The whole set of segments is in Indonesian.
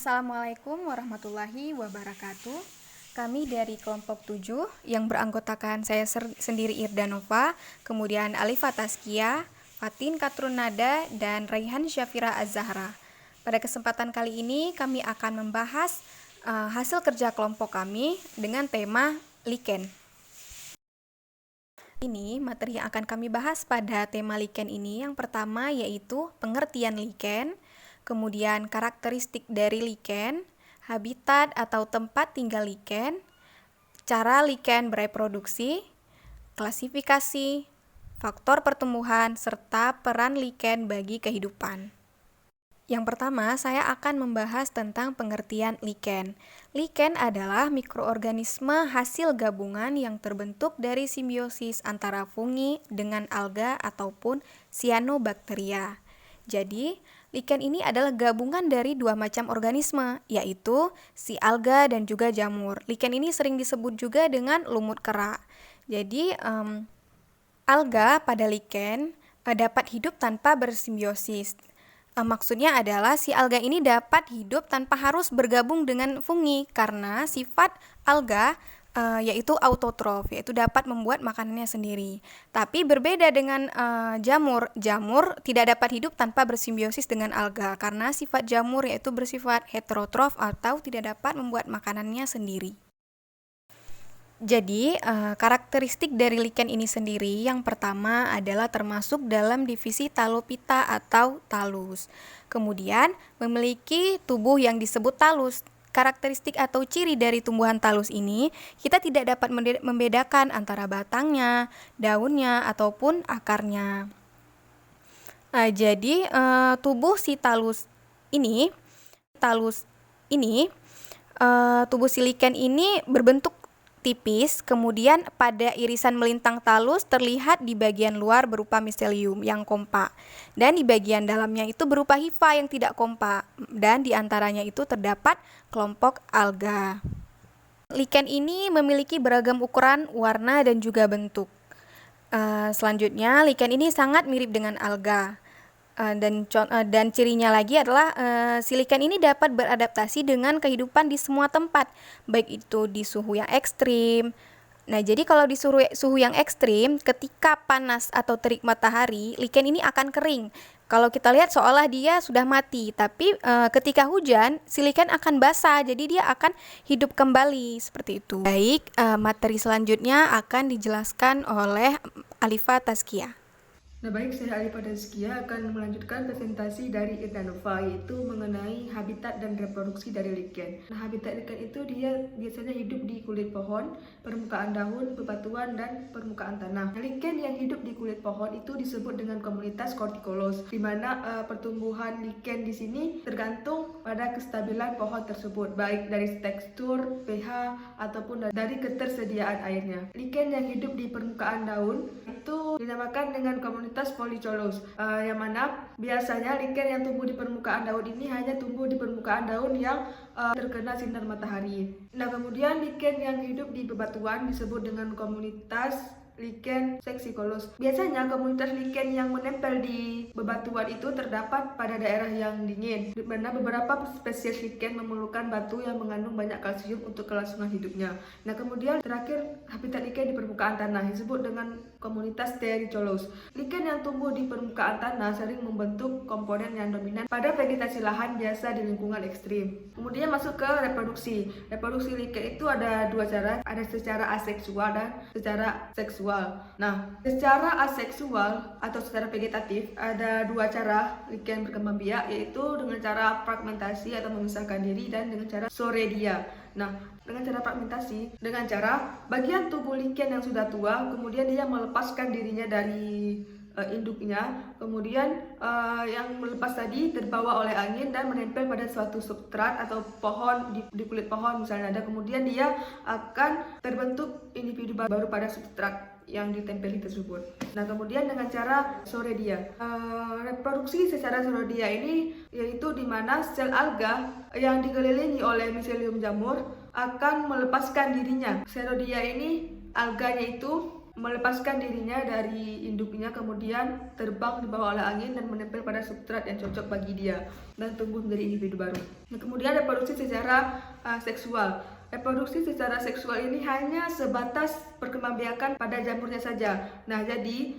Assalamualaikum warahmatullahi wabarakatuh. Kami dari kelompok 7 yang beranggotakan saya sendiri Irdanova, kemudian Alifa Taskia, Fatin Katrunada, dan Raihan Syafira Az-Zahra. Pada kesempatan kali ini kami akan membahas hasil kerja kelompok kami dengan tema lichen. Ini materi yang akan kami bahas pada tema lichen ini yang pertama yaitu pengertian lichen, kemudian karakteristik dari lichen, habitat atau tempat tinggal lichen, cara lichen bereproduksi, klasifikasi, faktor pertumbuhan, serta peran lichen bagi kehidupan. Yang pertama, saya akan membahas tentang pengertian lichen. Lichen adalah mikroorganisme hasil gabungan yang terbentuk dari simbiosis antara fungi dengan alga ataupun cyanobacteria. Jadi, lichen ini adalah gabungan dari dua macam organisme, yaitu si alga dan juga jamur. Lichen ini sering disebut juga dengan lumut kera. Jadi, alga pada lichen dapat hidup tanpa bersimbiosis. Maksudnya adalah si alga ini dapat hidup tanpa harus bergabung dengan fungi karena sifat alga yaitu autotrof, yaitu dapat membuat makanannya sendiri. Tapi berbeda dengan jamur. Jamur tidak dapat hidup tanpa bersimbiosis dengan alga karena sifat jamur yaitu bersifat heterotrof atau tidak dapat membuat makanannya sendiri. Jadi, karakteristik dari lichen ini sendiri yang pertama adalah termasuk dalam divisi Talopita atau talus. Kemudian, memiliki tubuh yang disebut talus. Karakteristik atau ciri dari tumbuhan talus ini, kita tidak dapat membedakan antara batangnya, daunnya, ataupun akarnya. Jadi, tubuh si talus ini, tubuh si lichen ini berbentuk tipis, kemudian pada irisan melintang talus terlihat di bagian luar berupa miselium yang kompak, dan di bagian dalamnya itu berupa hifa yang tidak kompak, dan di antaranya itu terdapat kelompok alga. Lichen ini memiliki beragam ukuran, warna, dan juga bentuk. Selanjutnya, lichen ini sangat mirip dengan alga. Dan cirinya lagi adalah si lichen ini dapat beradaptasi dengan kehidupan di semua tempat, baik itu di suhu yang ekstrim. Nah, jadi kalau di suhu yang ekstrim, ketika panas atau terik matahari, lichen ini akan kering. Kalau kita lihat seolah dia sudah mati, tapi ketika hujan, si lichen akan basah, jadi dia akan hidup kembali seperti itu. Baik, materi selanjutnya akan dijelaskan oleh Alifa Taskia. Nah baik, saya Alifa Taskia akan melanjutkan presentasi dari Irdanova, yaitu mengenai habitat dan reproduksi dari lichen. Nah, habitat lichen itu dia biasanya hidup di kulit pohon, permukaan daun, bebatuan, dan permukaan tanah. Nah, lichen yang hidup di kulit pohon itu disebut dengan komunitas Corticolos, di mana pertumbuhan lichen di sini tergantung pada kestabilan pohon tersebut, baik dari tekstur, pH, ataupun dari ketersediaan airnya. Lichen yang hidup di permukaan daun itu dinamakan dengan komunitas Polycholos, yang mana biasanya lichen yang tumbuh di permukaan daun ini hanya tumbuh di permukaan daun yang terkena sinar matahari. Nah, kemudian lichen yang hidup di bebatuan disebut dengan komunitas lichen sexicolos. Biasanya komunitas lichen yang menempel di bebatuan itu terdapat pada daerah yang dingin, di mana beberapa spesies lichen memerlukan batu yang mengandung banyak kalsium untuk kelangsungan hidupnya. Nah, kemudian terakhir habitat lichen di permukaan tanah disebut dengan komunitas Terricholos. Lichen yang tumbuh di permukaan tanah sering membentuk komponen yang dominan pada vegetasi lahan biasa di lingkungan ekstrim. Kemudian masuk ke reproduksi. Reproduksi lichen itu ada dua cara, ada secara aseksual dan secara seksual. Nah, secara aseksual atau secara vegetatif ada dua cara lichen berkembang biak, yaitu dengan cara fragmentasi atau memisahkan diri dan dengan cara soredia. Nah, dengan cara fragmentasi, dengan cara bagian tubuh lichen yang sudah tua, kemudian dia melepaskan dirinya dari induknya, kemudian yang melepas tadi terbawa oleh angin dan menempel pada suatu substrat atau pohon di kulit pohon misalnya ada, kemudian dia akan terbentuk individu baru pada substrat yang ditempeli tersebut. Nah, kemudian dengan cara soredia, reproduksi secara soredia ini yaitu di mana sel alga yang dikelilingi oleh miselium jamur akan melepaskan dirinya. Soredia ini alganya itu melepaskan dirinya dari induknya, kemudian terbang dibawa oleh angin dan menempel pada substrat yang cocok bagi dia dan tumbuh menjadi individu baru. Nah, kemudian reproduksi secara seksual. Reproduksi secara seksual ini hanya sebatas perkembangbiakan pada jamurnya saja. Nah, jadi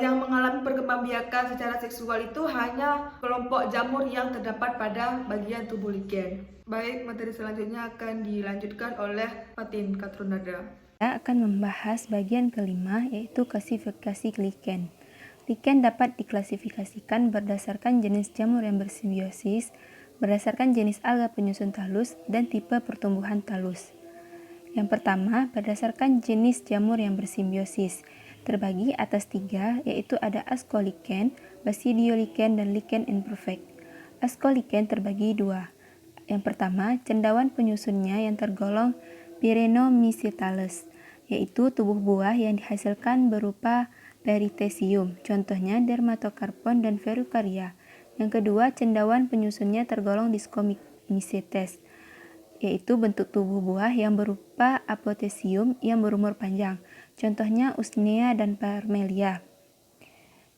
yang mengalami perkembangbiakan secara seksual itu hanya kelompok jamur yang terdapat pada bagian tubuh lichen. Baik, materi selanjutnya akan dilanjutkan oleh Fatin Katrunada. Kita akan membahas bagian kelima, yaitu klasifikasi lichen. Lichen dapat diklasifikasikan berdasarkan jenis jamur yang bersimbiosis, berdasarkan jenis alga penyusun talus, dan tipe pertumbuhan talus. Yang pertama, berdasarkan jenis jamur yang bersimbiosis, terbagi atas 3, yaitu ada ascolichen, basidiolichen, dan lichen imperfect. Ascolichen terbagi 2. Yang pertama, cendawan penyusunnya yang tergolong Pyrenomycetales, yaitu tubuh buah yang dihasilkan berupa perithecium, contohnya Dermatocarpon dan Verrucaria. Yang kedua, cendawan penyusunnya tergolong Discomycetes, yaitu bentuk tubuh buah yang berupa apothecium yang berumur panjang, contohnya Usnea dan Parmelia.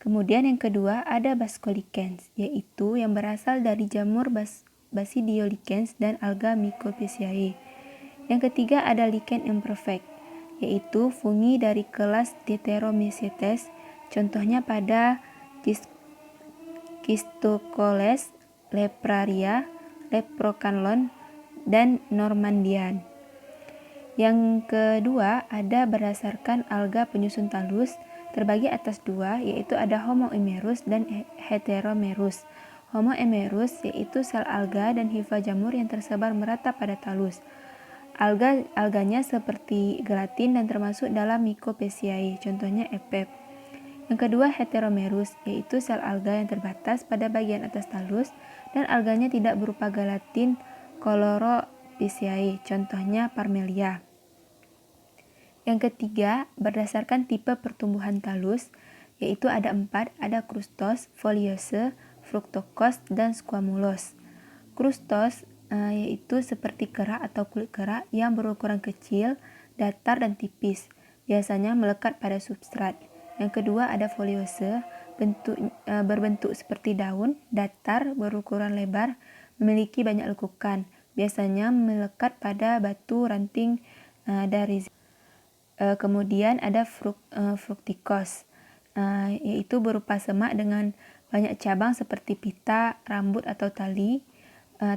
Kemudian yang kedua ada Bascolichens, yaitu yang berasal dari jamur Basidiolichens dan alga Mycophyceae. Yang ketiga ada lichen imperfect, yaitu fungi dari kelas Deuteromycetes, contohnya pada Schistocoles, Lepraria, Leprocanlon, dan Normandian. Yang kedua ada berdasarkan alga penyusun talus, terbagi atas 2, yaitu ada Homo emerus dan Heteromerus. Homo emerus yaitu sel alga dan hifa jamur yang tersebar merata pada talus. Alganya seperti gelatin dan termasuk dalam Mycophyceae, contohnya Epep. Yang kedua heteromerus, yaitu sel alga yang terbatas pada bagian atas talus dan alganya tidak berupa gelatin Colorophyceae, contohnya Parmelia. Yang ketiga, berdasarkan tipe pertumbuhan talus, yaitu ada 4, ada krustos, foliose, fructose, dan squamulose. Krustos yaitu seperti kerak atau kulit kerak yang berukuran kecil, datar, dan tipis, biasanya melekat pada substrat. Yang kedua ada foliose, berbentuk seperti daun, datar, berukuran lebar, memiliki banyak lekukan, biasanya melekat pada batu ranting dari. Kemudian ada fructicose, yaitu berupa semak dengan banyak cabang seperti pita, rambut atau tali.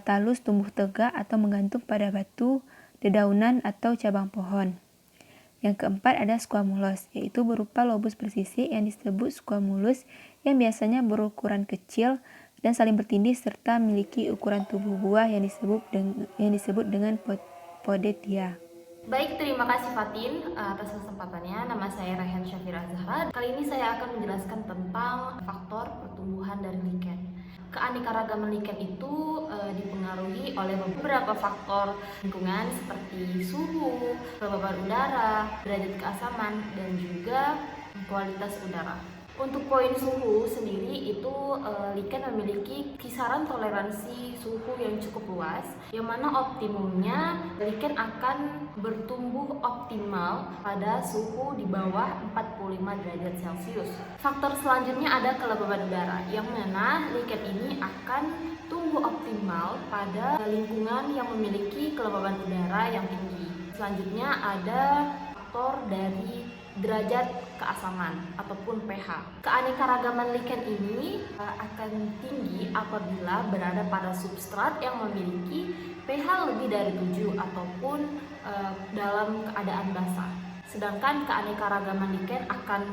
Talus tumbuh tegak atau menggantung pada batu, dedaunan atau cabang pohon. Yang keempat ada squamulose, yaitu berupa lobus bersisik yang disebut squamulus yang biasanya berukuran kecil dan saling bertindih serta memiliki ukuran tubuh buah yang disebut dengan podetia. Baik, terima kasih Fatin atas kesempatannya. Nama saya Rayhan Syafira Zahra. Kali ini saya akan menjelaskan tentang faktor pertumbuhan dari lichen. Keanekaragaman lichen itu dipengaruhi oleh beberapa faktor lingkungan seperti suhu, kelembaban udara, derajat keasaman, dan juga kualitas udara. Untuk poin suhu sendiri itu lichen memiliki kisaran toleransi suhu yang cukup luas, yang mana optimumnya lichen akan bertumbuh optimal pada suhu di bawah 45 derajat Celcius. Faktor selanjutnya ada kelembaban udara, yang mana lichen ini akan tumbuh optimal pada lingkungan yang memiliki kelembaban udara yang tinggi. Selanjutnya ada faktor dari derajat keasaman ataupun pH. Keanekaragaman lichen ini akan tinggi apabila berada pada substrat yang memiliki pH lebih dari 7 ataupun dalam keadaan basah. Sedangkan keanekaragaman lichen akan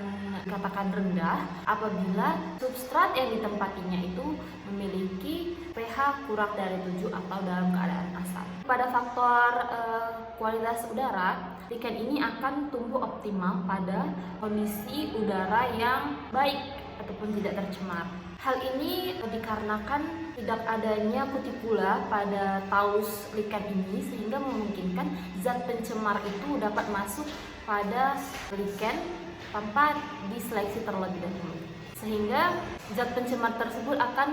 dikatakan rendah apabila substrat yang ditempatinya itu memiliki pH kurang dari 7 atau dalam keadaan asam. Pada faktor kualitas udara, lichen ini akan tumbuh optimal pada kondisi udara yang baik ataupun tidak tercemar. Hal ini dikarenakan tidak adanya kutikula pada talus lichen ini, sehingga memungkinkan zat pencemar itu dapat masuk pada lichen tanpa diseleksi terlebih dahulu, sehingga zat pencemar tersebut akan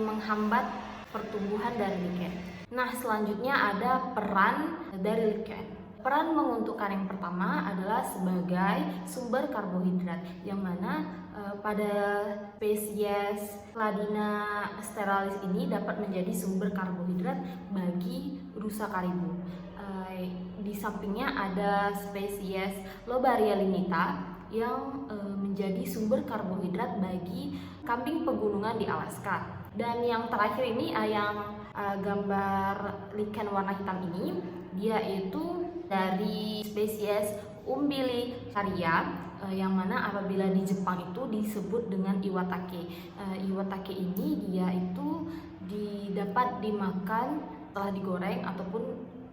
menghambat pertumbuhan dari lichen. Nah, selanjutnya ada peran dari lichen. Peran menguntungkan yang pertama adalah sebagai sumber karbohidrat, yang mana pada spesies Cladina steralis ini dapat menjadi sumber karbohidrat bagi rusa karibu. Di sampingnya ada spesies Lobaria lignita yang menjadi sumber karbohidrat bagi kambing pegunungan di Alaska. Dan yang terakhir ini yang gambar lichen warna hitam ini, dia itu dari spesies Umbilicaria, yang mana apabila di Jepang itu disebut dengan iwatake. Iwatake ini dia itu dapat dimakan setelah digoreng ataupun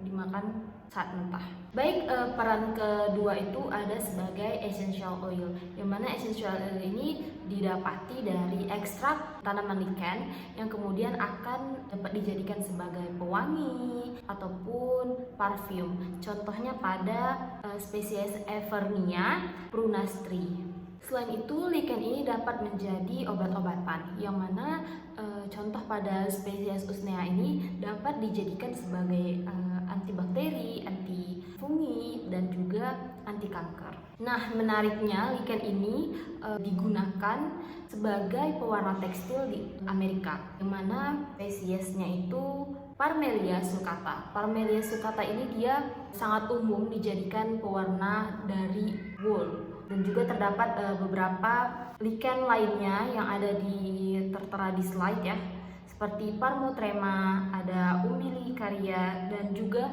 dimakan saat mentah. Baik, peran kedua itu ada sebagai essential oil, yang mana essential oil ini didapati dari ekstrak tanaman lichen yang kemudian akan dapat dijadikan sebagai pewangi ataupun parfum. Contohnya pada spesies Evernia prunastri. Selain itu, lichen ini dapat menjadi obat-obatan, yang mana contoh pada spesies Usnea ini dapat dijadikan sebagai antibakteri, anti fungi, dan juga anti kanker. Nah, menariknya lichen ini digunakan sebagai pewarna tekstil di Amerika, yang mana spesiesnya itu Parmelia sulcata. Parmelia sulcata ini dia sangat umum dijadikan pewarna dari wool. Dan juga terdapat beberapa lichen lainnya yang ada tertera di slide ya, seperti Parmotrema, ada Umbilicaria, dan juga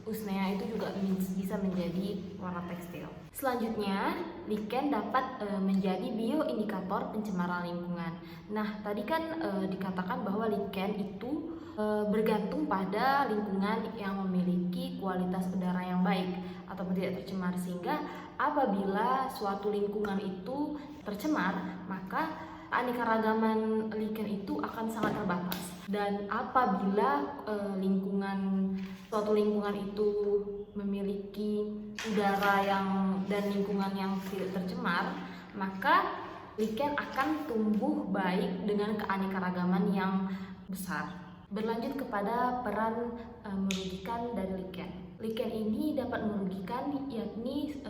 Usnea itu juga bisa menjadi warna tekstil. Selanjutnya, lichen dapat menjadi bioindikator pencemaran lingkungan. Nah, tadi kan dikatakan bahwa lichen itu bergantung pada lingkungan yang memiliki kualitas udara yang baik ataupun tidak tercemar, sehingga apabila suatu lingkungan itu tercemar, maka keanekaragaman lichen itu akan sangat terbatas. Dan apabila suatu lingkungan itu memiliki udara dan lingkungan yang tidak tercemar, maka lichen akan tumbuh baik dengan keanekaragaman yang besar. Berlanjut kepada peran merugikan dari lichen. Lichen ini dapat merugikan, yakni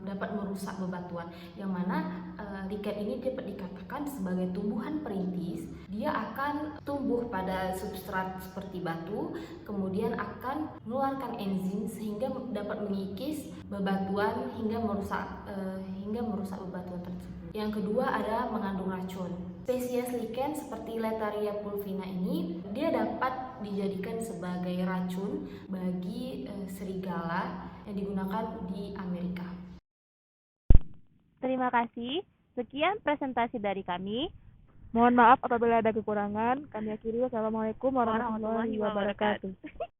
dapat merusak bebatuan, yang mana lichen ini dapat dikatakan sebagai tumbuhan perintis. Dia akan tumbuh pada substrat seperti batu, kemudian akan mengeluarkan enzim sehingga dapat mengikis bebatuan hingga merusak bebatuan tersebut. Yang kedua ada mengandung racun. Spesies lichen seperti Letaria pulvina ini dia dapat dijadikan sebagai racun bagi serigala yang digunakan di Amerika. Terima kasih. Sekian presentasi dari kami. Mohon maaf apabila ada kekurangan. Kami akhiri. Wassalamualaikum warahmatullahi wabarakatuh.